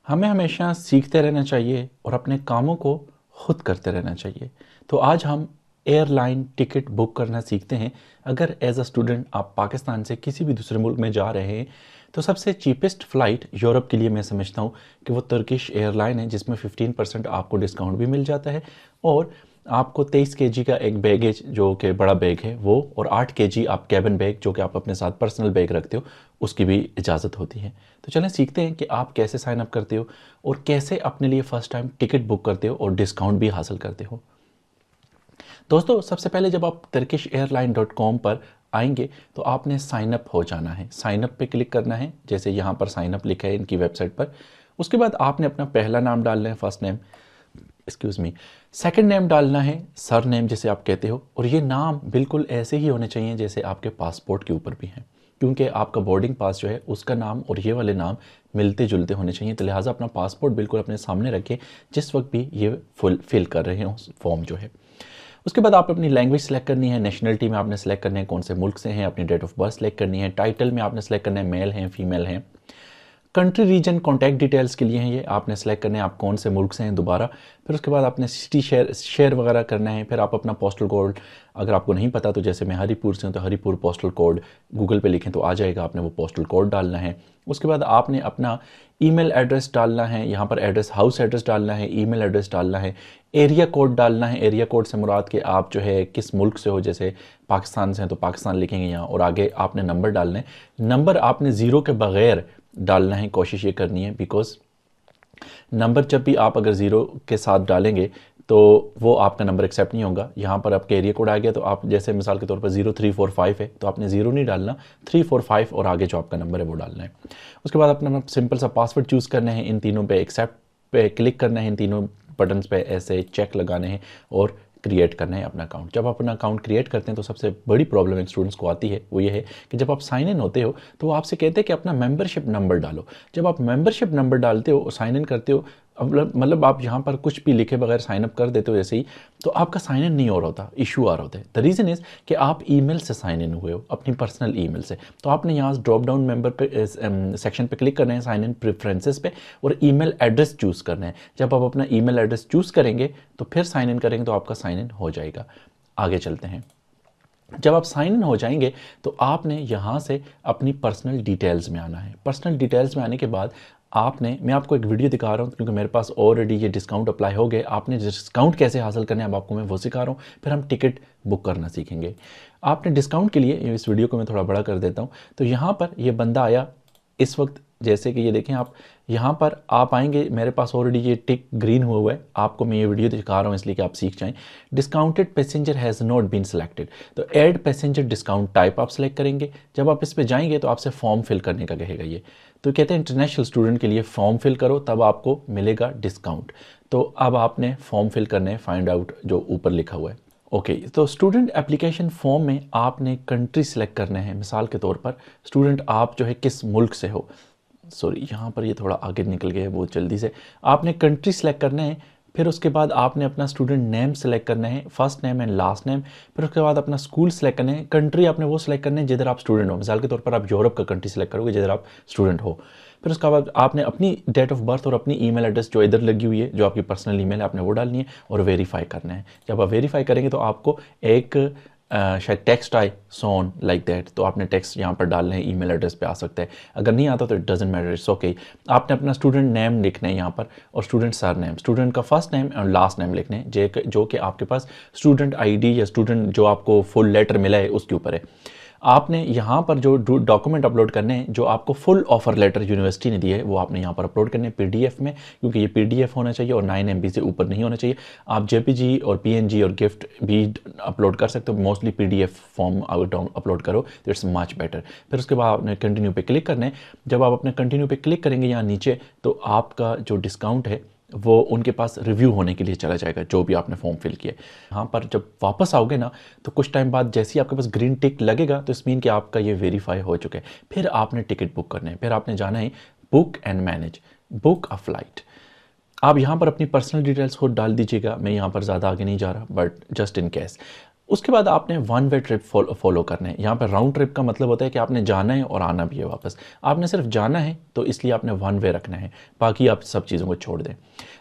हमें हमेशा सीखते रहना चाहिए और अपने कामों को खुद करते रहना चाहिए। तो आज हम एयरलाइन टिकट बुक करना सीखते हैं। अगर एज अ स्टूडेंट आप पाकिस्तान से किसी भी दूसरे मुल्क में जा रहे हैं तो सबसे चीपेस्ट फ़्लाइट यूरोप के लिए मैं समझता हूँ कि वो तुर्किश एयरलाइन है, जिसमें 15% आपको डिस्काउंट भी मिल जाता है और आपको 23 केजी का एक बैगेज जो कि बड़ा बैग है वो, और 8 केजी आप कैबिन बैग जो कि आप अपने साथ पर्सनल बैग रखते हो उसकी भी इजाज़त होती है। तो चलें सीखते हैं कि आप कैसे साइन अप करते हो और कैसे अपने लिए फ़र्स्ट टाइम टिकट बुक करते हो और डिस्काउंट भी हासिल करते हो। दोस्तों, सबसे पहले जब आप turkishairline.com पर आएंगे तो आपने साइन अप हो जाना है। साइन अप पे क्लिक करना है, जैसे यहाँ पर साइन अप लिखा है इनकी वेबसाइट पर। उसके बाद आपने अपना पहला नाम डालना है, first name, excuse me. Second name डालना है, सर नेम जिसे आप कहते हो, और ये नाम बिल्कुल ऐसे ही होने चाहिए जैसे आपके पासपोर्ट के ऊपर भी हैं, क्योंकि आपका बोर्डिंग पास जो है उसका नाम और ये वाले नाम मिलते जुलते होने चाहिए। तो लिहाजा अपना पासपोर्ट बिल्कुल अपने सामने रखें जिस वक्त भी ये फिल कर रहे हो फॉर्म जो है। उसके बाद आप अपनी लैंग्वेज सेलेक्ट करनी है, नेशनलिटी में आपने सेलेक्ट करना है कौन से मुल्क से हैं, अपनी डेट ऑफ बर्थ सेलेक्ट करनी है, टाइटल में आपने सेलेक्ट करना है मेल हैं फीमेल हैं, कंट्री रीजन कॉन्टैक्ट डिटेल्स के लिए हैं ये आपने सेलेक्ट करने हैं आप कौन से मुल्क से हैं दोबारा। फिर उसके बाद आपने सिटी शेयर वगैरह करना है। फिर आप अपना पोस्टल कोड, अगर आपको नहीं पता तो जैसे मैं हरीपुर से हूँ तो हरीपुर पोस्टल कोड गूगल पे लिखें तो आ जाएगा, आपने वो पोस्टल कोड डालना है। उसके बाद आपने अपना ईमेल एड्रेस डालना है, यहाँ पर एड्रेस हाउस एड्रेस डालना है, ईमेल एड्रेस डालना है, एरिया कोड डालना है। एरिया कोड से मुराद कि आप जो है किस मुल्क से हो, जैसे पाकिस्तान से हैं तो पाकिस्तान लिखेंगे यहाँ, और आगे आपने नंबर डालना है। नंबर आपने ज़ीरो के बगैर डालना है, कोशिश ये करनी है, बिकॉज नंबर जब भी आप अगर ज़ीरो के साथ डालेंगे तो वो आपका नंबर एक्सेप्ट नहीं होगा। यहाँ पर आपका एरिया कोड आ गया तो आप जैसे मिसाल के तौर पर 0345 है तो आपने ज़ीरो नहीं डालना, 345 और आगे जो आपका नंबर है वो डालना है। उसके बाद अपना सिंपल सा पासवर्ड चूज़ करना है, इन तीनों पे एक्सेप्ट पे क्लिक करना है, इन तीनों बटन्स पे ऐसे चेक लगाने हैं और क्रिएट करना है अपना अकाउंट। जब आप अपना अकाउंट क्रिएट करते हैं तो सबसे बड़ी प्रॉब्लम एक स्टूडेंट्स को आती है, वो ये है कि जब आप साइन इन होते हो तो वो आपसे कहते हैं कि अपना मेंबरशिप नंबर डालो। जब आप मेंबरशिप नंबर डालते हो और साइन इन करते हो, मतलब आप यहाँ पर कुछ भी लिखे बगैर साइन अप कर देते हो जैसे ही, तो आपका साइन इन नहीं हो रहा होता, इशू आ रहा होता है। द रीज़न इज़ कि आप ईमेल से साइन इन हुए हो, अपनी पर्सनल ईमेल से। तो आपने यहाँ ड्रॉप डाउन मेंबर पे सेक्शन पे क्लिक करना है, साइन इन प्रेफरेंसेस पे, और ईमेल एड्रेस चूज़ करना है। जब आप अपना ईमेल एड्रेस चूज़ करेंगे तो फिर साइन इन करेंगे तो आपका साइन इन हो जाएगा। आगे चलते हैं। जब आप साइन इन हो जाएंगे तो आपने यहाँ से अपनी पर्सनल डिटेल्स में आना है। पर्सनल डिटेल्स में आने के बाद आपने, मैं आपको एक वीडियो दिखा रहा हूँ क्योंकि मेरे पास ऑलरेडी ये डिस्काउंट अप्लाई हो गए। आपने डिस्काउंट कैसे हासिल करना है अब आपको मैं वो सिखा रहा हूँ, फिर हम टिकट बुक करना सीखेंगे। आपने डिस्काउंट के लिए, इस वीडियो को मैं थोड़ा बड़ा कर देता हूँ, तो यहाँ पर ये बंदा आया इस वक्त, जैसे कि ये देखें आप यहाँ पर आप आएंगे, मेरे पास ऑलरेडी ये टिक ग्रीन हुआ है। आपको मैं ये वीडियो दिखा रहा हूँ इसलिए कि आप सीख जाएं। Discounted passenger has not been selected, तो ऐड पैसेंजर डिस्काउंट टाइप आप सेलेक्ट करेंगे। जब आप इस पर जाएंगे तो आपसे फॉर्म फिल करने का कहेगा ये, तो कहते हैं इंटरनेशनल स्टूडेंट के लिए फॉर्म फिल करो तब आपको मिलेगा डिस्काउंट। तो अब आपने फॉर्म फिल करना है, फाइंड आउट जो ऊपर लिखा हुआ है। ओके तो स्टूडेंट एप्लीकेशन फॉर्म में आपने कंट्री सेलेक्ट करना है। मिसाल के तौर पर स्टूडेंट आप जो है किस मुल्क से हो, सॉरी यहाँ पर ये थोड़ा आगे निकल गया है बहुत जल्दी से, आपने कंट्री सेलेक्ट करना है। फिर उसके बाद आपने अपना स्टूडेंट नेम सेलेक्ट करना है, first name and last name. फिर उसके बाद अपना स्कूल सेलेक्ट करना है। कंट्री आपने वो सेलेक्ट करना है जिधर आप स्टूडेंट हो। मिसाल के तौर पर आप यूरोप का कंट्री सेलेक्ट करोगे जिधर आप स्टूडेंट हो। फिर उसके बाद आपने अपनी डेट ऑफ बर्थ और अपनी ईमेल एड्रेस जो इधर लगी हुई है, जो आपकी पर्सनल ईमेल है, आपने वो डालनी है और वेरीफाई करना है। जब आप वेरीफाई करेंगे तो आपको एक शायद टेक्स्ट आए सोन लाइक दैट, तो आपने टेक्स्ट यहाँ पर डालना है, ईमेल एड्रेस पे आ सकता है। अगर नहीं आता तो it doesn't matter, it's okay. आपने अपना स्टूडेंट नेम लिखना है यहाँ पर और स्टूडेंट सर नेम, स्टूडेंट का फर्स्ट नेम और लास्ट नेम लिखने हैं जो कि आपके पास स्टूडेंट आईडी या स्टूडेंट जो आपको फुल लेटर मिला है उसके ऊपर है। आपने यहाँ पर जो डॉक्यूमेंट अपलोड करने हैं, जो आपको फुल ऑफर लेटर यूनिवर्सिटी ने दिया है वो आपने यहाँ पर अपलोड करने हैं पीडीएफ में, क्योंकि ये पीडीएफ होना चाहिए और 9 MB से ऊपर नहीं होना चाहिए। आप जेपीजी और पीएनजी और गिफ्ट भी अपलोड कर सकते हो, मोस्टली पीडीएफ फॉर्म अपलोड करो तो इट्स मच बेटर। फिर उसके बाद आपने कंटिन्यू पे क्लिक करना है। जब आप अपने कंटिन्यू पे क्लिक करेंगे यहाँ नीचे, तो आपका जो डिस्काउंट है वो उनके पास रिव्यू होने के लिए चला जाएगा, जो भी आपने फॉर्म फिल किया। यहाँ पर जब वापस आओगे ना तो कुछ टाइम बाद जैसे ही आपके पास ग्रीन टिक लगेगा तो इस मीन कि आपका ये वेरीफाई हो चुका है। फिर आपने टिकट बुक करना है। फिर आपने जाना है book and manage, book a flight. आप यहाँ पर अपनी पर्सनल डिटेल्स खुद डाल दीजिएगा, मैं यहाँ पर ज़्यादा आगे नहीं जा रहा बट जस्ट इन केस। उसके बाद आपने वन वे ट्रिप फॉलो करना है। यहाँ पर राउंड ट्रिप का मतलब होता है कि आपने जाना है और आना भी है वापस। आपने सिर्फ जाना है तो इसलिए आपने वन वे रखना है, बाकी आप सब चीज़ों को छोड़ दें।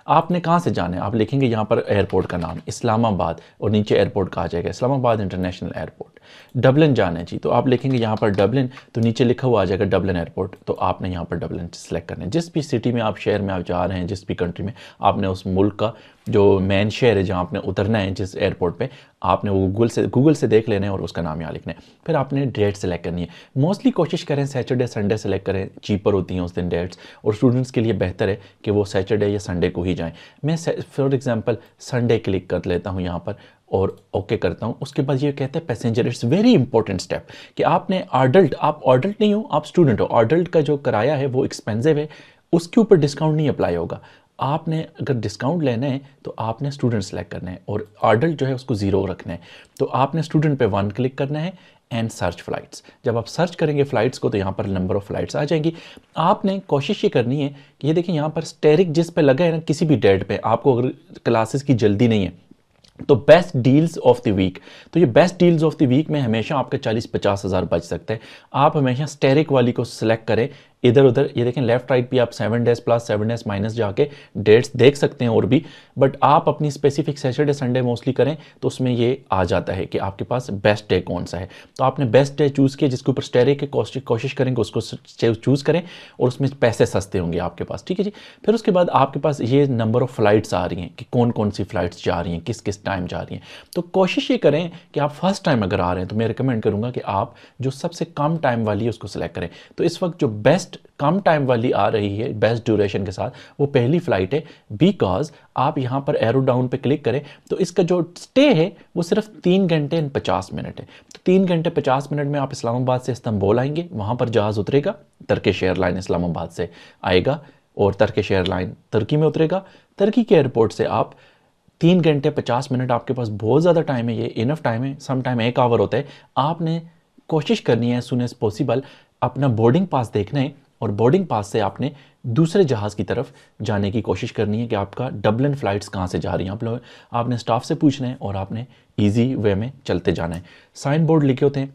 आपने कहाँ से जाना है, आप लिखेंगे यहाँ पर एयरपोर्ट का नाम इस्लामाबाद और नीचे एयरपोर्ट का आ जाएगा इस्लामाबाद इंटरनेशनल एयरपोर्ट। डबलिन जाना है जी, तो आप लिखेंगे यहाँ पर डबलिन, तो नीचे लिखा हुआ आ जाएगा डबलिन एयरपोर्ट, तो आपने यहाँ पर डबलिन सेलेक्ट करना है। जिस भी सिटी में आप, शहर में आप जा रहे हैं, जिस भी कंट्री में, आपने उस मुल्क का जो मेन शहर है जहाँ आपने उतरना है जिस एयरपोर्ट पे, आपने वो गूगल से देख लेना है और उसका नाम यहाँ लिखना है। फिर आपने डेट सेलेक्ट करनी है। मोस्टली कोशिश करें सैटरडे संडे सेलेक्ट करें, चीपर होती हैं उस दिन डेट्स, और स्टूडेंट्स के लिए बेहतर है कि वो सैटरडे या संडे को ही जाएं। मैं फॉर एग्जांपल संडे क्लिक कर लेता हूँ यहाँ पर और ओके करता हूँ। उसके बाद ये कहते हैं passenger, it's very important step कि आपने अडल्ट, आप अडल्ट नहीं हो, आप स्टूडेंट हो, अडल्ट का जो किराया है वो एक्सपेंसिव है, उसके ऊपर डिस्काउंट नहीं अप्लाई होगा। आपने अगर डिस्काउंट लेना है तो आपने स्टूडेंट सेलेक्ट करना है और अडल्ट जो है उसको 0 रखना है। तो आपने स्टूडेंट पे 1 क्लिक करना है एंड सर्च फ्लाइट्स। जब आप सर्च करेंगे फ्लाइट्स को तो यहाँ पर नंबर ऑफ फ्लाइट्स आ जाएंगी। आपने कोशिश ये करनी है कि ये देखिए यहाँ पर स्टेरिक जिस पे लगा है ना, किसी भी डेट पे आपको अगर क्लासेस की जल्दी नहीं है तो best deals of the week, तो ये best deals of the week में हमेशा आपके 40-50 हज़ार बच सकते हैं। आप हमेशा स्टेरिक वाली को सिलेक्ट करें। इधर उधर ये देखें लेफ्ट राइट भी आप 7 डेज प्लस 7 डेज माइनस जाके डेट्स देख सकते हैं और भी, बट आप अपनी स्पेसिफिक सैटरडे संडे मोस्टली करें तो उसमें ये आ जाता है कि आपके पास बेस्ट डे कौन सा है। तो आपने बेस्ट डे चूज़ किया जिसके ऊपर स्टेरिक के कोशिश करेंगे उसको चूज़ करें और उसमें पैसे सस्ते होंगे आपके पास, ठीक है जी। फिर उसके बाद आपके पास ये नंबर ऑफ फ्लाइट्स आ रही हैं कि कौन कौन सी फ्लाइट्स जा रही हैं, किस किस टाइम जा रही हैं। तो कोशिश ये करें कि आप फर्स्ट टाइम अगर आ रहे हैं तो मैं रिकमेंड करूँगा कि आप जो सबसे कम टाइम वाली है उसको सिलेक्ट करें। तो इस वक्त जो बेस्ट कम टाइम वाली आ रही है बेस्ट ड्यूरेशन के साथ वो पहली फ्लाइट है, बिकॉज आप यहाँ पर एरो डाउन पे क्लिक करें तो इसका जो स्टे है वो सिर्फ 3 घंटे 50 मिनट है। तो 3 घंटे 50 मिनट में आप इस्लामाबाद से इस्तांबुल आएंगे, वहाँ पर जहाज़ उतरेगा, टर्किश एयरलाइन इस्लामाबाद से आएगा और टर्किश एयरलाइन तुर्की में उतरेगा। तुर्की के एयरपोर्ट से आप 3 घंटे 50 मिनट, आपके पास बहुत ज़्यादा टाइम है, ये इनफ टाइम है, सम टाइम 1 आवर होता है। आपने कोशिश करनी है सुन एज पॉसिबल अपना बोर्डिंग पास देखना है और बोर्डिंग पास से आपने दूसरे जहाज़ की तरफ जाने की कोशिश करनी है कि आपका डबलिन फ़्लाइट्स कहाँ से जा रही हैं। आप लोग आपने स्टाफ से पूछना है और आपने इजी वे में चलते जाना है। साइन बोर्ड लिखे होते हैं,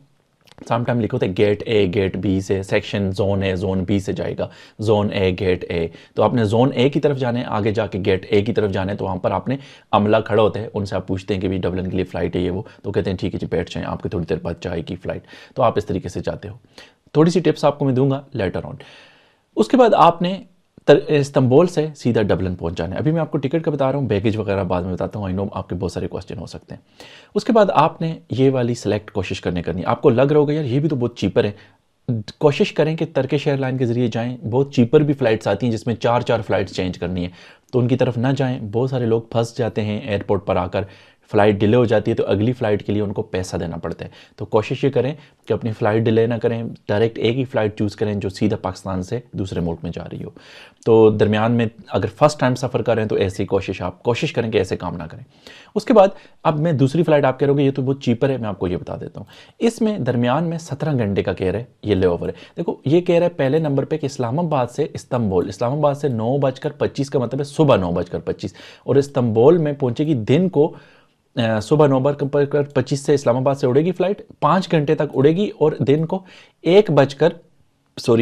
सम टाइम लिखे होते हैं गेट ए गेट बी से, section zone A zone B से जाएगा, जोन ए गेट ए। तो आपने जोन ए की तरफ जाना है, आगे जाके गेट ए की तरफ जाना है, तो वहाँ पर आपने अमला खड़ा होता है, उनसे आप पूछते हैं कि भाई डबलिन के लिए फ़्लाइट है ये वो, तो कहते हैं ठीक है जी बैठ जाएँ, आपकी थोड़ी देर बाद जाएगी फ़्लाइट। तो आप इस तरीके से जाते हो। थोड़ी सी टिप्स आपको मैं दूंगा लेटर ऑन। उसके बाद आपने इस्तांबुल से सीधा डबलिन पहुंच जाना है। अभी मैं आपको टिकट का बता रहा हूँ, बैगेज वगैरह बाद में बताता हूँ, आई नो आपके बहुत सारे क्वेश्चन हो सकते हैं। उसके बाद आपने ये वाली सिलेक्ट कोशिश करनी है। आपको लग रहा होगा यार ये भी तो बहुत चीपर है, कोशिश करें कि टर्किश एयरलाइन के ज़रिए जाएं। बहुत चीपर भी फ़्लाइट्स आती हैं जिसमें 4 फ़्लाइट्स चेंज करनी है, तो उनकी तरफ ना जाएं। बहुत सारे लोग फंस जाते हैं एयरपोर्ट पर आकर, फ़्लाइट डिले हो जाती है तो अगली फ़्लाइट के लिए उनको पैसा देना पड़ता है। तो कोशिश ये करें कि अपनी फ़्लाइट डिले ना करें, डायरेक्ट एक ही फ़्लाइट चूज़ करें जो सीधा पाकिस्तान से दूसरे मुल्क में जा रही हो। तो दरमियान में अगर फर्स्ट टाइम सफ़र करें तो ऐसी कोशिश करें कि ऐसे काम ना करें। उसके बाद अब मैं दूसरी फ़्लाइट आप कह रहे हो ये तो बहुत चीपर है, मैं आपको ये बता देता हूँ। इसमें दरमियान में 17 घंटे का कह रहा है, ये ले ओवर है। देखो ये कह रहा है पहले नंबर पर कि इस्लामाबाद से इस्तांबुल, इस्लामाबाद से 9:25 का मतलब है सुबह 9:25, और इस्तांबुल में पहुँचेगी दिन को सुबह 9:25 से इस्लामाबाद से उड़ेगी फ़्लाइट, 5 घंटे तक उड़ेगी और दिन को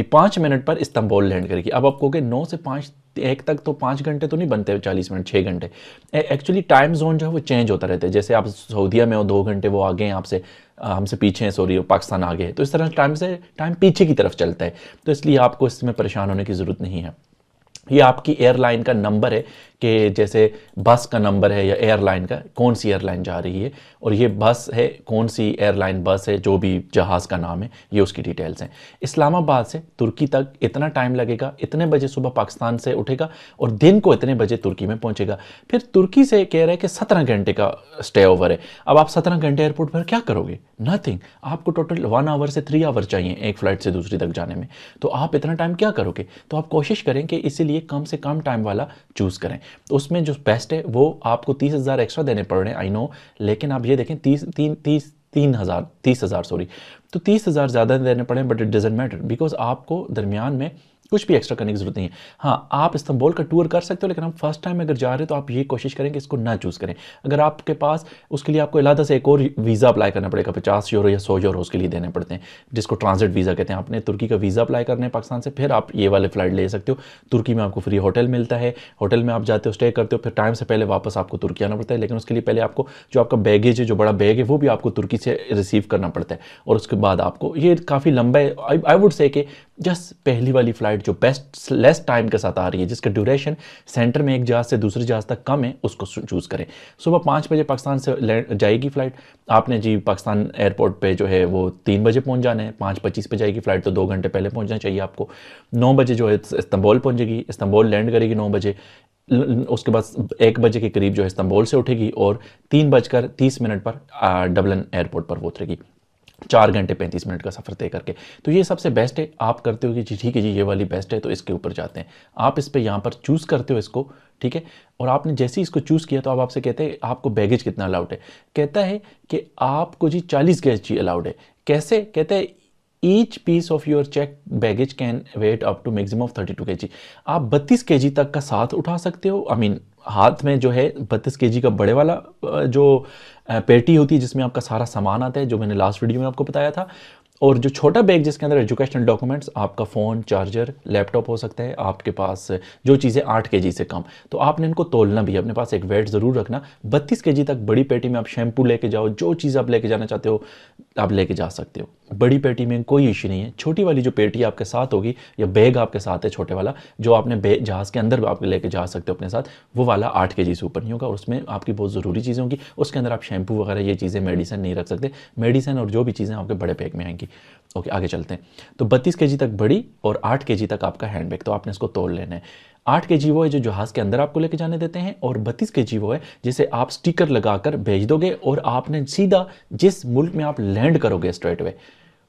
5 मिनट पर इस्तांबुल लैंड करेगी। अब आप कहोगे 9 से 1 तक तो 5 घंटे तो नहीं बनते, 40 मिनट 6 घंटे। एक्चुअली टाइम जोन जो है वो चेंज होता रहता है। जैसे आप सऊदीया में हो 2 घंटे वो आगे हैं आपसे, हमसे पीछे हैं, सॉरी पाकिस्तान आगे है, तो इस तरह टाइम पीछे की तरफ चलता है। तो इसलिए आपको इसमें परेशान होने की ज़रूरत नहीं है। ये आपकी एयरलाइन का नंबर है कि जैसे बस का नंबर है या एयरलाइन का, कौन सी एयरलाइन जा रही है, और ये बस है कौन सी एयरलाइन बस है, जो भी जहाज़ का नाम है, ये उसकी डिटेल्स हैं। इस्लामाबाद से तुर्की तक इतना टाइम लगेगा, इतने बजे सुबह पाकिस्तान से उठेगा और दिन को इतने बजे तुर्की में पहुंचेगा। फिर तुर्की से कह रहा है कि 17 घंटे का स्टे ओवर है। अब आप 17 घंटे एयरपोर्ट पर क्या करोगे? नथिंग। आपको टोटल 1 आवर से 3 आवर चाहिए एक फ़्लाइट से दूसरी तक जाने में, तो आप इतना टाइम क्या करोगे? तो आप कोशिश करें कि इसीलिए कम से कम टाइम वाला चूज़ करें। तो उसमें जो बेस्ट है वो आपको 30,000 एक्स्ट्रा देने पड़ रहे हैं, आई नो, लेकिन आप ये देखें 30,000 सॉरी, तो 30,000 ज़्यादा देने पड़े, but it doesn't matter because आपको दरमियान में कुछ भी एक्स्ट्रा करने की जरूरत नहीं है। हाँ, आप इस्तांबुल का टूर कर सकते हो, लेकिन हम फर्स्ट टाइम अगर जा रहे हो तो आप ये कोशिश करें कि इसको ना चूज़ करें। अगर आपके पास, उसके लिए आपको अलहदा से एक और वीज़ा अप्लाई करना पड़ेगा, 50 यूरो या 100 यूरो उसके लिए देने पड़ते हैं, जिसको ट्रांजिट वीज़ा कहते हैं। आपने तुर्की का वीज़ा अप्लाई करना है पाकिस्तान से, फिर आप ये वाले फ़्लाइट ले सकते हो। तुर्की में आपको फ्री होटल मिलता है, होटल में आप जाते हो, स्टे करते हो, फिर टाइम से पहले वापस आपको तुर्की आना पड़ता है। लेकिन उसके लिए पहले आपको जो आपका बैगेज है, जो बड़ा बैग है, वो भी आपको तुर्की से रिसीव करना पड़ता है। और उसके बाद आपको, ये काफ़ी लंबा है, आई वुड से कि जस्ट पहली वाली फ़्लाइट जो बेस्ट लेस टाइम के साथ आ रही है, जिसका ड्यूरेशन सेंटर में एक जहाज़ से दूसरी जहाज़ तक कम है, उसको चूज़ करें। सुबह 5 बजे पाकिस्तान से जाएगी फ़्लाइट। आपने जी पाकिस्तान एयरपोर्ट पे जो है वो 3 बजे पहुंच जाना है, 5:25 पे जाएगी फ़्लाइट, तो 2 घंटे पहले पहुंचना चाहिए आपको। 9 बजे जो है इस्तांबुल पहुंचेगी, इस्तांबुल लैंड करेगी 9 बजे। उसके बाद 1 बजे के करीब जो है इस्तांबुल से उठेगी और 3:30 पर डबलिन एयरपोर्ट पर वो उतरेगी, 4 घंटे 35 मिनट का सफ़र तय करके। तो ये सबसे बेस्ट है। आप करते हो कि जी ठीक है जी, ये वाली बेस्ट है, तो इसके ऊपर जाते हैं। आप इस पे यहाँ पर चूज़ करते हो इसको, ठीक है। और आपने जैसे ही इसको चूज़ किया तो अब आपसे कहते हैं आपको बैगेज कितना अलाउड है। कहता है कि आपको जी 40 kg अलाउड है। कैसे? कहते हैं each piece of your check baggage can weigh up to maximum of 32 kg। आप 32 kg तक का साथ उठा सकते हो। आई मीन हाथ में जो है 32 kg का बड़े वाला जो पेटी होती है, जिसमें आपका सारा सामान आता है, जो मैंने लास्ट वीडियो में आपको बताया था। और जो छोटा बैग जिसके अंदर एजुकेशनल डॉक्यूमेंट्स, आपका फ़ोन, चार्जर, लैपटॉप हो सकता है, आपके पास जो चीज़ें 8 kg से कम, तो आपने इनको तोलना भी है। अपने पास एक वेट ज़रूर रखना। 32 kg तक बड़ी पेटी में आप शैम्पू लेके जाओ, जो चीज़ आप लेके जाना चाहते हो आप लेके जा सकते हो। बड़ी पेटी में कोई इशू नहीं है। छोटी वाली जो पेटी आपके साथ होगी या बैग आपके साथ है छोटे वाला, जो आपने जहाज़ के अंदर आप लेके जा सकते हो अपने साथ, वो वाला 8 kg से ऊपर नहीं होगा। और उसमें आपकी बहुत ज़रूरी चीज़ें होंगी। उसके अंदर आप शैम्पू वगैरह ये चीज़ें, मेडिसिन नहीं रख सकते। मेडिसिन और जो भी चीज़ें आपके बड़े बैग में आएंगी। ओके, आगे चलते हैं। तो 32 kg तक बड़ी और 8 kg तक आपका हैंड बैग, तो आपने इसको तोल लेना है। 8 kg वो है जो जहाज़ के अंदर आपको लेके जाने देते हैं, और 32 kg वो है जिसे आप स्टिकर लगाकर भेज दोगे, और आपने सीधा जिस मुल्क में आप लैंड करोगे स्ट्रेट वे,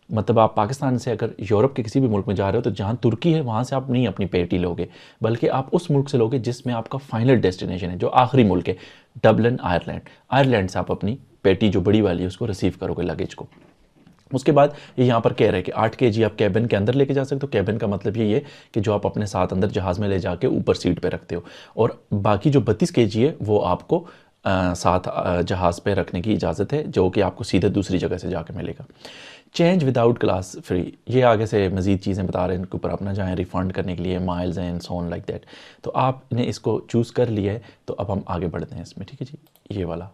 मतलब आप पाकिस्तान से अगर यूरोप के किसी भी मुल्क में जा रहे हो, तो जहाँ तुर्की है वहाँ से आप नहीं अपनी पेटी लोगे, बल्कि आप उस मुल्क से लोगे जिसमें आपका फाइनल डेस्टिनेशन है, जो आखिरी मुल्क है, डबलिन आयरलैंड। आयरलैंड से आप अपनी पेटी जो बड़ी वाली है उसको रिसीव करोगे, लगेज को। उसके बाद ये यहाँ पर कह रहे हैं कि 8 kg आप कैबिन के अंदर लेके जा सकते हो। कैबिन का मतलब ये है कि जो आप अपने साथ अंदर जहाज़ में ले जाके ऊपर सीट पे रखते हो, और बाकी जो 32 kg है वो आपको साथ जहाज़ पे रखने की इजाज़त है, जो कि आपको सीधे दूसरी जगह से जाके मिलेगा। चेंज विदाउट क्लास फ्री, ये आगे से मज़ीद चीज़ें बता रहे हैं, इनके ऊपर अपना जाएँ रिफ़ंड करने के लिए, miles and so on like that. तो आपने इसको चूज़ कर लिया है, तो अब हम आगे बढ़ते हैं इसमें, ठीक है जी। ये वाला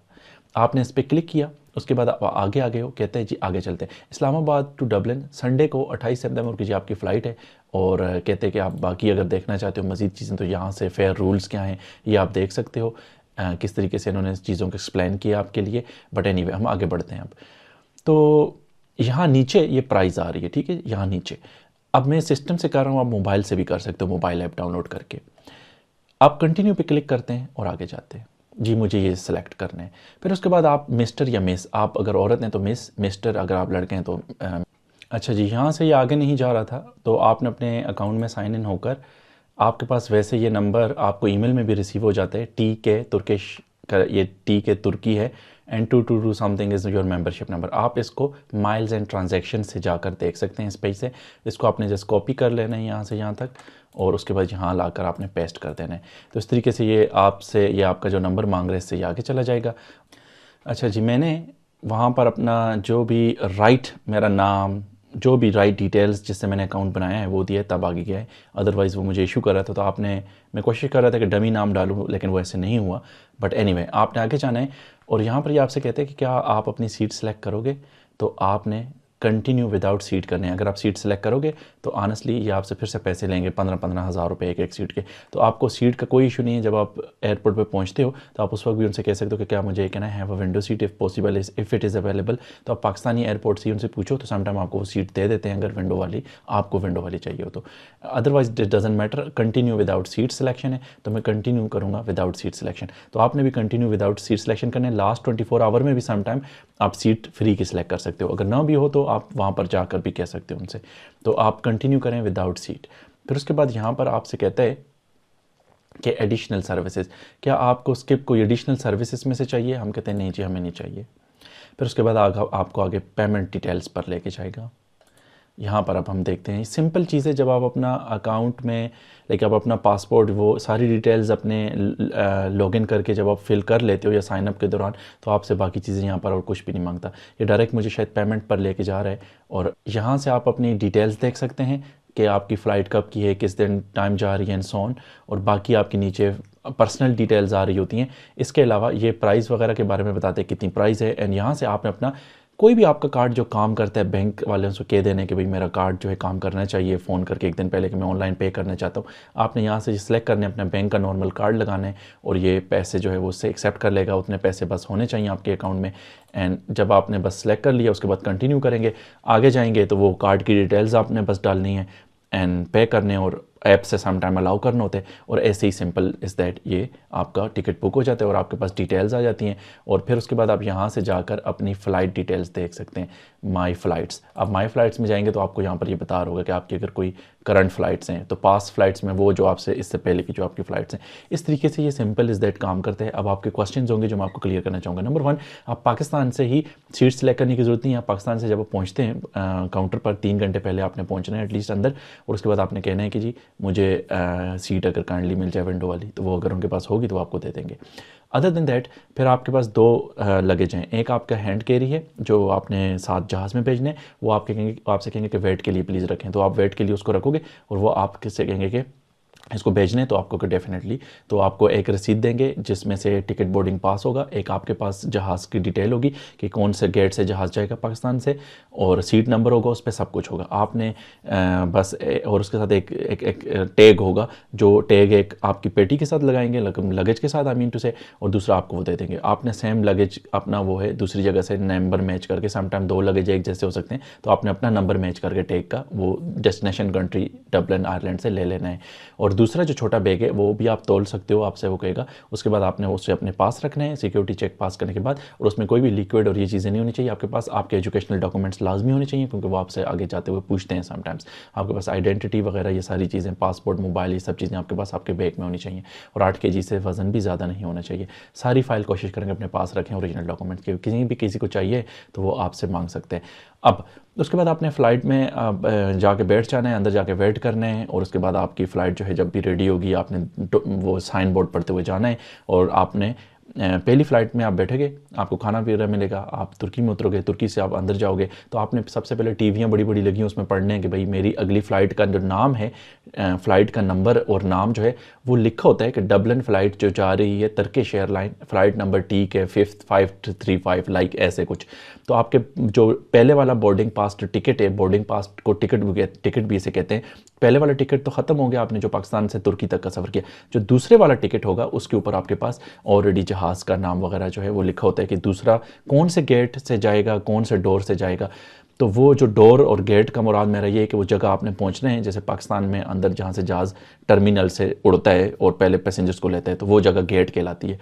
आपने इस पर क्लिक किया, उसके बाद आप आगे आ गए हो। कहते हैं जी आगे चलते हैं। इस्लामाबाद टू डबलिन संडे को 28 सितंबर की जी आपकी फ़्लाइट है। और कहते हैं कि आप बाकी अगर देखना चाहते हो मज़ीद चीज़ें, तो यहाँ से फेयर रूल्स क्या हैं ये आप देख सकते हो, किस तरीके से इन्होंने चीज़ों को एक्सप्लेन किया आपके लिए। बट एनीवे हम आगे बढ़ते हैं अब। तो यहाँ नीचे ये प्राइस आ रही है, ठीक है, यहाँ नीचे। अब मैं सिस्टम से कर रहा हूँ, आप मोबाइल से भी कर सकते हो, मोबाइल ऐप डाउनलोड करके। आप कंटिन्यू पे क्लिक करते हैं और आगे जाते हैं। जी मुझे ये सिलेक्ट करना है। फिर उसके बाद आप मिस्टर या मिस, आप अगर औरत हैं तो मिस, मिस्टर अगर आप लड़के हैं तो अच्छा जी, यहाँ से ये आगे नहीं जा रहा था, तो आपने अपने अकाउंट में साइन इन होकर, आपके पास वैसे ये नंबर आपको ईमेल में भी रिसीव हो जाता है, टी के तुर्किश का, ये टी के तुर्की है, and 222 something is your membership number. आप इसको माइल्स एंड ट्रांजैक्शन से जाकर देख सकते हैं इस पेज से। इसको आपने जस्ट कॉपी कर लेना है यहाँ से यहाँ तक, और उसके बाद यहाँ लाकर आपने पेस्ट कर देना है। तो इस तरीके से ये आपसे, ये आपका जो नंबर मांग रहे हैं इससे ये आगे चला जाएगा। अच्छा जी, मैंने वहाँ पर अपना जो भी मेरा नाम, जो भी राइट डिटेल्स जिससे मैंने अकाउंट बनाया है वो दिया है, तब आगे गया है। अदरवाइज़ वो मुझे इशू कर रहा था, तो मैं कोशिश कर रहा था कि डमी नाम डालूँ, लेकिन वो ऐसे नहीं हुआ। बट एनीवे आपने आगे जाना है, और यहाँ पर ये आपसे कहते हैं कि क्या आप अपनी सीट सेलेक्ट करोगे, तो आपने कंटिन्यू विदाउट सीट करने हैं। अगर आप सीट सेलेक्ट करोगे तो ऑनेस्टली ये आपसे फिर से पैसे लेंगे, 15-15 हज़ार रुपये एक सीट के। तो आपको सीट का कोई इशू नहीं है। जब आप एयरपोर्ट पे पहुंचते हो तो आप उस वक्त भी उनसे कह सकते हो कि क्या मुझे can I have a window seat if possible, if it is available. तो आप पाकिस्तानी एयरपोर्ट से उनसे पूछो, तो समटाइम आपको वो सीट दे देते हैं अगर विंडो वाली, आपको विंडो वाली चाहिए हो तो। Otherwise it doesn't matter, continue without seat selection है, तो मैं कंटिन्यू करूँगा विदाउट सीट सिलेक्शन। तो आपने भी कंटिन्यू विदाउट सीट सिलेक्शन करना है। लास्ट 24 आवर में भी समटाइम आप सीट फ्री की सिलेक्ट कर सकते हो। अगर ना भी हो तो आप वहाँ पर जाकर भी कह सकते हो उनसे। तो आप कंटिन्यू करें विदाउट सीट। फिर उसके बाद यहाँ पर आपसे कहता है कि एडिशनल सर्विसेज, क्या आपको स्किप कोई एडिशनल सर्विसेज में से चाहिए। हम कहते हैं नहीं जी, हमें नहीं चाहिए। फिर उसके बाद आपको आगे पेमेंट डिटेल्स पर लेके जाएगा। यहाँ पर अब हम देखते हैं सिंपल चीज़ें। जब आप अपना अकाउंट में लाइक आप अपना पासपोर्ट वो सारी डिटेल्स अपने लॉगिन करके जब आप फिल कर लेते हो या साइनअप के दौरान, तो आपसे बाकी चीज़ें यहाँ पर और कुछ भी नहीं मांगता। ये डायरेक्ट मुझे शायद पेमेंट पर लेके जा रहा है, और यहाँ से आप अपनी डिटेल्स देख सकते हैं कि आपकी फ़्लाइट कब की है, किस दिन टाइम जा रही है एंड सो ऑन, और बाकी आपके नीचे पर्सनल डिटेल्स आ रही होती हैं। इसके अलावा ये प्राइस वगैरह के बारे में बताते हैं कितनी प्राइस है, एंड यहाँ से आपने अपना कोई भी आपका कार्ड जो काम करता है, बैंक वाले से कह देने कि भाई मेरा कार्ड जो है काम करना चाहिए, फ़ोन करके एक दिन पहले कि मैं ऑनलाइन पे करना चाहता हूँ। आपने यहाँ से सिलेक्ट करने अपना बैंक का नॉर्मल कार्ड लगाना है, और ये पैसे जो है वो उससे एक्सेप्ट कर लेगा। उतने पैसे बस होने चाहिए आपके अकाउंट में। एंड जब आपने बस सेलेक्ट कर लिया, उसके बाद कंटिन्यू करेंगे, आगे जाएंगे तो वो कार्ड की डिटेल्स आपने बस डालनी है एंड पे करने, और ऐप से सम टाइम अलाउ करना होते हैं, और ऐसे ही सिंपल इज़ दैट ये आपका टिकट बुक हो जाता है और आपके पास डिटेल्स आ जाती हैं। और फिर उसके बाद आप यहाँ से जाकर अपनी फ़्लाइट डिटेल्स देख सकते हैं, माई फ़्लाइट्स। अब माई फ़्लाइट्स में जाएंगे तो आपको यहाँ पर ये बता रहा होगा कि आपकी अगर कोई करंट फ़्लाइट्स हैं तो पास फ़्लाइट्स में वो जो आपसे इससे पहले की जो आपकी फ़्लाइट्स हैं। इस तरीके से ये सिंपल इज़ दैट काम करते हैं। अब आपके क्वेश्चन होंगे जो मैं आपको क्लियर करना चाहूँगा। नंबर 1, आप पाकिस्तान से ही सीट सेलेक्ट करने की ज़रूरत नहीं है। आप पाकिस्तान से जब आप पहुँचते हैं काउंटर पर 3 घंटे पहले आपने पहुँचना है एटलीस्ट अंदर, और उसके बाद आपने कहना है कि जी मुझे सीट अगर काइंडली मिल जाए विंडो वाली, तो वो अगर उनके पास होगी तो आपको दे देंगे। अदर देन दैट फिर आपके पास 2 लगेज हैं। एक आपका हैंड कैरी है जो आपने साथ जहाज़ में भेजने, वो आपसे कहेंगे कि वेट के लिए प्लीज़ रखें, तो आप वेट के लिए उसको रखोगे, और वो आप किससे कहेंगे कि इसको भेजने, तो आपको डेफिनेटली तो आपको एक रसीद देंगे जिसमें से टिकट बोर्डिंग पास होगा, एक आपके पास जहाज़ की डिटेल होगी कि कौन से गेट से जहाज़ जाएगा पाकिस्तान से, और सीट नंबर होगा, उस पर सब कुछ होगा। आपने बस और उसके साथ एक टैग होगा, जो टैग एक आपकी पेटी के साथ लगाएंगे, लगेज के साथ आई मीन टू से, और दूसरा आपको वो दे देंगे। आपने सेम लगेज अपना वो है दूसरी जगह से नंबर मैच करके, समटाइम 2 लगेज एक जैसे हो सकते हैं, तो आपने अपना नंबर मैच करके टैग का वो डेस्टिनेशन कंट्री डबलिन आयरलैंड से ले लेना है। और दूसरा जो छोटा बैग है वो भी आप तोल सकते हो, आपसे वो कहेगा। उसके बाद आपने उसे अपने पास रखना है सिक्योरिटी चेक पास करने के बाद, और उसमें कोई भी लिक्विड और ये चीज़ें नहीं होनी चाहिए आपके पास। आपके एजुकेशनल डॉक्यूमेंट्स लाजमी होने चाहिए, क्योंकि वो आपसे आगे जाते हुए पूछते हैं समटाइम्स। आपके पास आइडेंटिटी वगैरह ये सारी चीज़ें, पासपोर्ट, मोबाइल, ये सब चीज़ें आपके पास आपके बैग में होनी चाहिए। और 8 kg से वज़न भी ज़्यादा नहीं होना चाहिए। सारी फाइल कोशिश करेंगे अपने पास रखें ओरिजिनल डॉक्यूमेंट्स के, किसी को चाहिए तो वो आपसे मांग सकते हैं। अब उसके बाद आपने फ़्लाइट में जाके बैठ जाना है, अंदर जाके वेट करना है, और उसके बाद आपकी फ़्लाइट जो है जब भी रेडी होगी आपने वो साइन बोर्ड पढ़ते हुए जाना है। और आपने पहली फ़्लाइट में आप बैठोगे, आपको खाना पीना मिलेगा, आप तुर्की में उतरोगे, तुर्की से आप अंदर जाओगे, तो आपने सबसे पहले टीवियाँ बड़ी बड़ी लगी हैं उसमें पढ़ने हैं कि भाई मेरी अगली फ़्लाइट का जो नाम है, फ़्लाइट का नंबर और नाम जो है वो लिखा होता है कि डबलिन फ़्लाइट जो जा रही है Turkish airline, flight number T के 535 लाइक ऐसे कुछ। तो आपके जो पहले वाला बोर्डिंग पास टिकट है, बोर्डिंग पास को टिकट भी इसे कहते हैं। पहले वाला टिकट तो ख़त्म हो गया, आपने जो पाकिस्तान से तुर्की तक का सफ़र किया। जो दूसरे वाला टिकट होगा उसके ऊपर आपके पास ऑलरेडी जहाज़ का नाम वगैरह जो है वो लिखा होता है कि दूसरा कौन से गेट से जाएगा, कौन से डोर से जाएगा। तो वो जो डोर और गेट का मुराद मेरा ये है कि वो जगह आपने पहुंचना है। जैसे पाकिस्तान में अंदर जहाँ से जहाज़ टर्मिनल से उड़ता है और पहले पैसेंजर्स को लेता है, तो वो जगह गेट कहलाती है।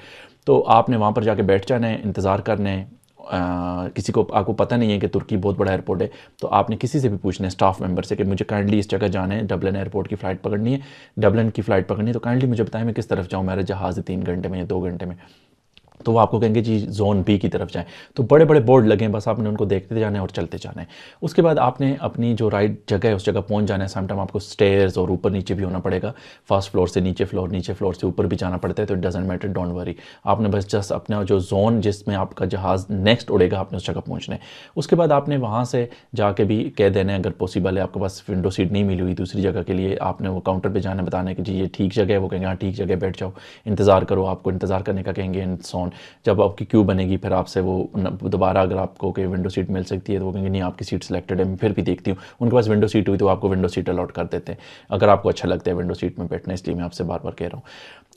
तो आपने वहाँ पर जाके बैठ जाना है, इंतज़ार करना है। किसी को आपको पता नहीं है कि तुर्की बहुत बड़ा एयरपोर्ट है, तो आपने किसी से भी पूछना है स्टाफ मेंबर से कि मुझे काइंडली इस जगह जाना है, डबलिन एयरपोर्ट की फ़्लाइट पकड़नी है, डबलिन की फ़्लाइट पकड़नी है, तो काइंडली मुझे बताएं मैं किस तरफ जाऊँ, मेरा जहाज़ 3 घंटे में या 2 घंटे में। तो वो आपको कहेंगे जी जोन बी की तरफ जाएं। तो बड़े बड़े बोर्ड लगे हैं, बस आपने उनको देखते जाना है और चलते जाना है। उसके बाद आपने अपनी जो राइट जगह है उस जगह पहुंच जाना है। समटाइम आपको स्टेयर्स और ऊपर नीचे भी होना पड़ेगा, फर्स्ट फ्लोर से नीचे फ्लोर, नीचे फ्लोर से ऊपर भी जाना पड़ता है, तो it doesn't matter, don't worry. आपने बस जस्ट अपना जो जोन जिसमें आपका जहाज़ नेक्स्ट उड़ेगा आपने उस जगह पहुँचना है। उसके बाद आपने वहाँ से जाके भी कह देना है, अगर पॉसिबल है आपके पास विंडो सीट नहीं मिली हुई दूसरी जगह के लिए, आपने वो काउंटर पर जाना, बताना है कि जी ये ठीक जगह है। वो कहेंगे हाँ ठीक जगह, बैठ जाओ, इंतज़ार करो, आपको इंतज़ार करने का कहेंगे एंड सो ऑन। जब आपकी क्यू बनेगी फिर आपसे वो दोबारा अगर आपको कोई विंडो सीट मिल सकती है तो वो कहेंगे नहीं आपकी सीट सिलेक्टेड है, मैं फिर भी देखती हूँ। उनके पास विंडो सीट हुई तो आपको विंडो सीट अलॉट कर देते हैं, अगर आपको अच्छा लगता है विंडो सीट में बैठना, इसलिए मैं आपसे बार बार कह रहा हूँ।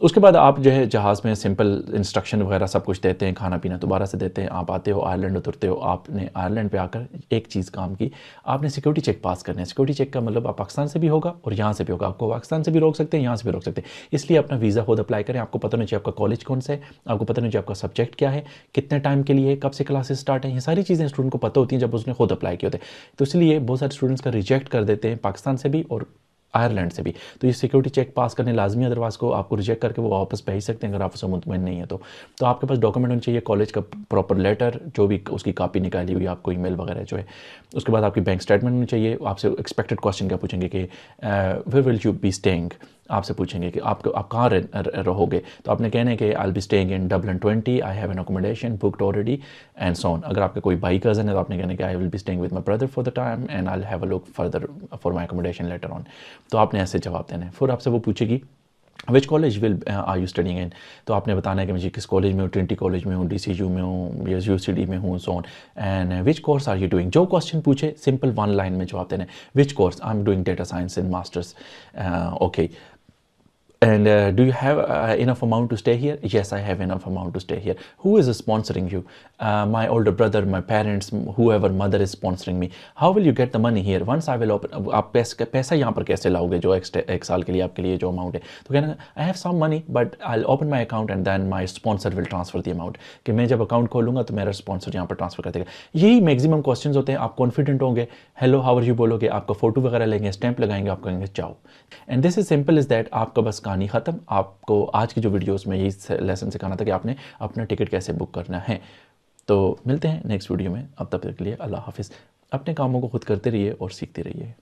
उसके बाद आप जो है जहाज़ में सिंपल इंस्ट्रक्शन वगैरह सब कुछ देते हैं, खाना पीना दोबारा से देते हैं। आप आते हो आयरलैंड, उतरते हो। आपने आयरलैंड पे आकर एक चीज़ काम की, आपने सिक्योरिटी चेक पास करना है। सिक्योरिटी चेक का मतलब आप पाकिस्तान से भी होगा और यहाँ से भी होगा। आपको पाकिस्तान से भी रोक सकते हैं, यहाँ से भी रोक सकते हैं, इसलिए अपना वीज़ा खुद अप्लाई करें। आपको पता नहीं चाहिए आपका कॉलेज कौन सा है, आपको पता नहीं चाहिए आपका सब्जेक्ट क्या है, कितने टाइम के लिए, कब से क्लासेस स्टार्ट हैं, ये सारी चीज़ें स्टूडेंट को पता होती हैं जब उसने खुद अप्लाई किए होते हैं। तो इसलिए बहुत सारे स्टूडेंट्स का रिजेक्ट कर देते हैं पाकिस्तान से भी और आयरलैंड से भी। तो ये सिक्योरिटी चेक पास करने लाजमी, अदरवाइज को आपको रिजेक्ट करके वो वापस भेज सकते हैं अगर आप उससे मुतमईन नहीं है तो आपके पास डॉक्यूमेंट होना चाहिए, कॉलेज का प्रॉपर लेटर, जो भी उसकी कापी निकाली हुई आपको ईमेल वगैरह जो है। उसके बाद आपकी बैंक स्टेटमेंट होनी चाहिए। आपसे एक्सपेक्टेड क्वेश्चन क्या पूछेंगे कि where will you be staying, आपसे पूछेंगे कि आप कहाँ रहोगे, तो आपने कहना है कि I be staying in Dublin 20, I have an accommodation booked already and so on. अगर आपका कोई भाई कज़न है तो आपने कहना है कि I will be staying with my brother for the time and I have a look further for my accommodation later on. तो आपने ऐसे जवाब देना है। फिर आपसे वो पूछेगी which college will are you studying in, तो आपने बताना है कि मुझे किस कॉलेज में हूँ, ट्रिनिटी कॉलेज में हूँ, DCU में हूँ, या UCD में हूँ, so on. And which course are you doing, जो क्वेश्चन पूछे सिंपल 1 लाइन में जवाब देना है। Which course, I am doing data science in masters, okay. And do you have enough amount to stay here? Yes, I have enough amount to stay here. Who is sponsoring you? My older brother, my parents, whoever mother is sponsoring me. How will you get the money here? Once I will open, आप पैसा यहाँ पर कैसे लाओगे जो एक साल के लिए आपके लिए जो अमाउंट है? तो कहना I have some money but I'll open my account and then my sponsor will transfer the amount. कि मैं जब अकाउंट खोलूँगा तो मेरा स्पॉन्सर यहाँ पर ट्रांसफर कर देगा। यही मैक्सिमम क्वेश्चंस होते हैं। आप कॉन्फिडेंट होंगे, हेलो हाउ आर यू बोलोगे, आपका फोटो वगैरह लेंगे, स्टैंप लगाएंगे, आप कहेंगे चाओ। And this is simple is that, आपका बस कहानी ख़त्म। आपको आज की जो वीडियोस में यही लेसन सिखाना था कि आपने अपना टिकट कैसे बुक करना है। तो मिलते हैं नेक्स्ट वीडियो में, अब तक के लिए अल्लाह हाफिज़। अपने कामों को खुद करते रहिए और सीखते रहिए।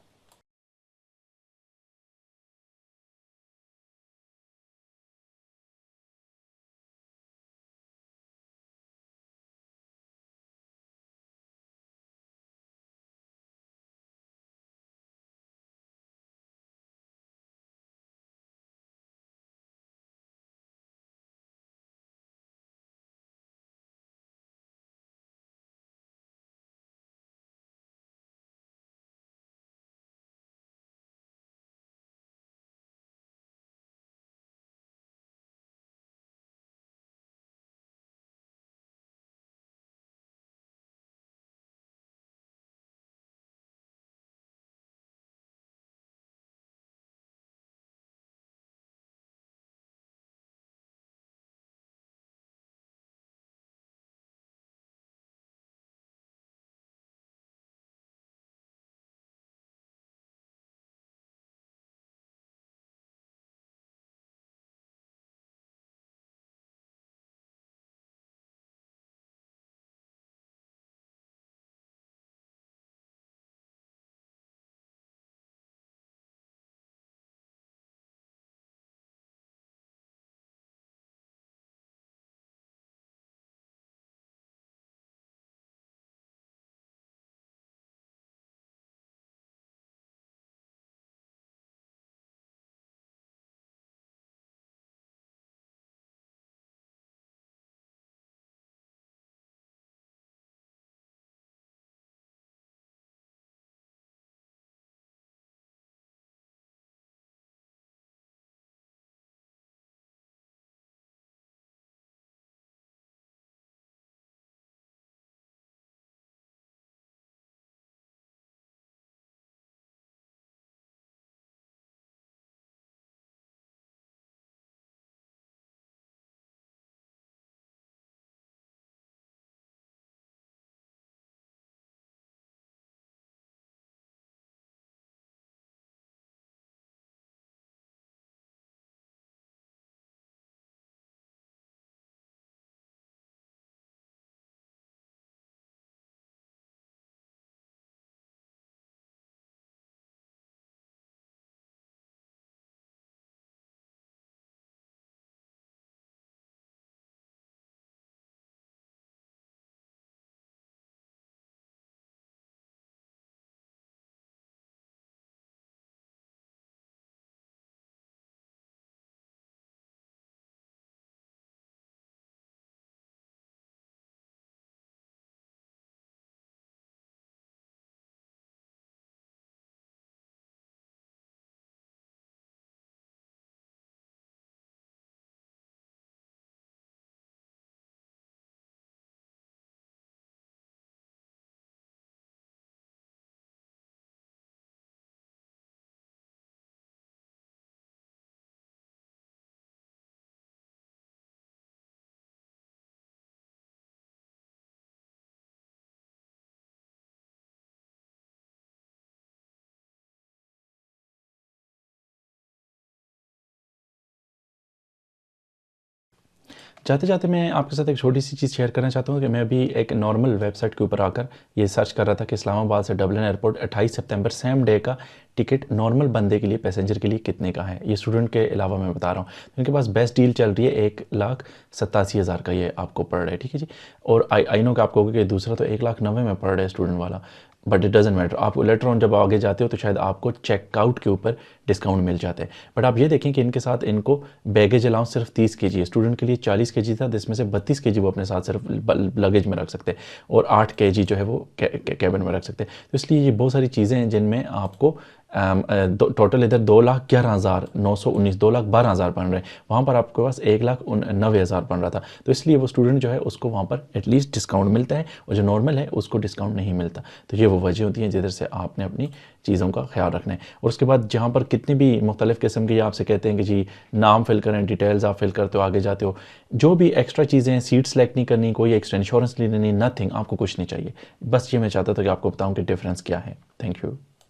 जाते जाते मैं आपके साथ एक छोटी सी चीज़ शेयर करना चाहता हूँ कि मैं अभी एक नॉर्मल वेबसाइट के ऊपर आकर ये सर्च कर रहा था कि इस्लामाबाद से डबलिन एयरपोर्ट 28 सितंबर सेम डे का टिकट नॉर्मल बंदे के लिए, पैसेंजर के लिए कितने का है। ये स्टूडेंट के अलावा मैं बता रहा हूँ, इनके पास बेस्ट डील चल रही है 1,87,000 का ये आपको पड़ रहा है, ठीक है जी। और आई नो कि आप कहोगे कि दूसरा तो 1,90,000 में पड़ रहा है स्टूडेंट वाला, बट इट डजेंट मैटर। आप लेटर ऑन जब आगे जाते हो तो शायद आपको चेकआउट के ऊपर डिस्काउंट मिल जाते हैं। बट आप ये देखें कि इनके साथ इनको बैगेज अलाउंस सिर्फ 30 kg है, स्टूडेंट के लिए 40 kg था, जिसमें से 32 kg वो अपने साथ सिर्फ लगेज में रख सकते हैं और 8 kg जो है वो कैबिन में रख सकते हैं। तो इसलिए ये बहुत सारी चीज़ें हैं जिनमें आपको टोटल इधर 2,11,919 2,12,000 बन रहे हैं, वहाँ पर आपके पास 1,90,000 बन रहा था। तो इसलिए वो स्टूडेंट जो है उसको वहाँ पर एटलीस्ट डिस्काउंट मिलता है और जो नॉर्मल है उसको डिस्काउंट नहीं मिलता। तो ये वो वजह होती हैं जिधर से आपने अपनी चीज़ों का ख्याल रखना है। और उसके बाद जहाँ पर कितनी भी मुख्तलिफ़ किस्म की आपसे कहते हैं कि जी नाम फिल करें, डिटेल्स आप फिल करते हो, आगे जाते हो, जो भी एक्स्ट्रा चीज़ें हैं, सीट सेलेक्ट नहीं करनी, कोई एक्स्ट्रा इंश्योरेंस लेनी नहीं, नथिंग, आपको कुछ नहीं चाहिए। बस ये मैं चाहता था कि आपको बताऊँ कि डिफरेंस क्या है। Thank you.